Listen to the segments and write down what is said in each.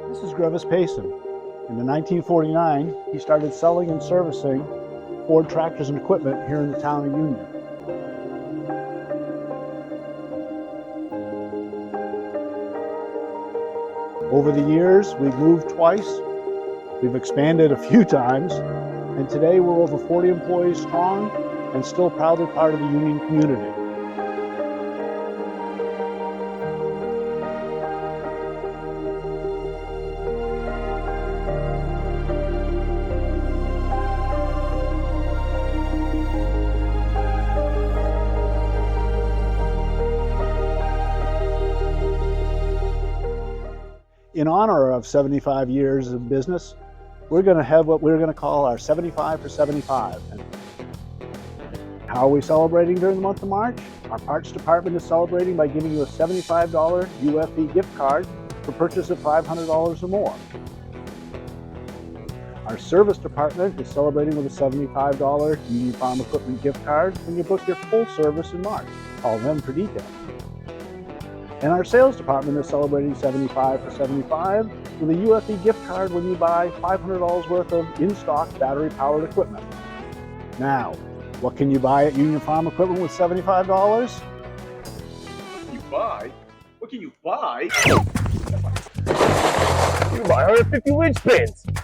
This is Grevis Payson. In 1949, he started selling and servicing Ford tractors and equipment here in the town of Union. Over the years, we've moved twice, we've expanded a few times, and today we're over 40 employees strong and still proudly part of the Union community. In honor of 75 years of business, we're going to have what we're going to call our 75 for 75. And how are we celebrating during the month of March? Our parts department is celebrating by giving you a $75 UFE gift card for purchase of $500 or more. Our service department is celebrating with a $75 Union Farm Equipment gift card when you book your full service in March. Call them for details. And our sales department is celebrating 75 for 75 with a UFE gift card when you buy $500 worth of in-stock battery-powered equipment. Now, what can you buy at Union Farm Equipment with $75? You buy? What can you buy? You can buy 150 winch bins. You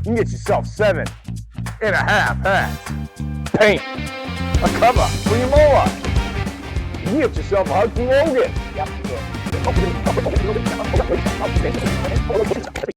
can get yourself 7.5 hats, paint, a cover for your mower. You can get yourself a hug from Logan.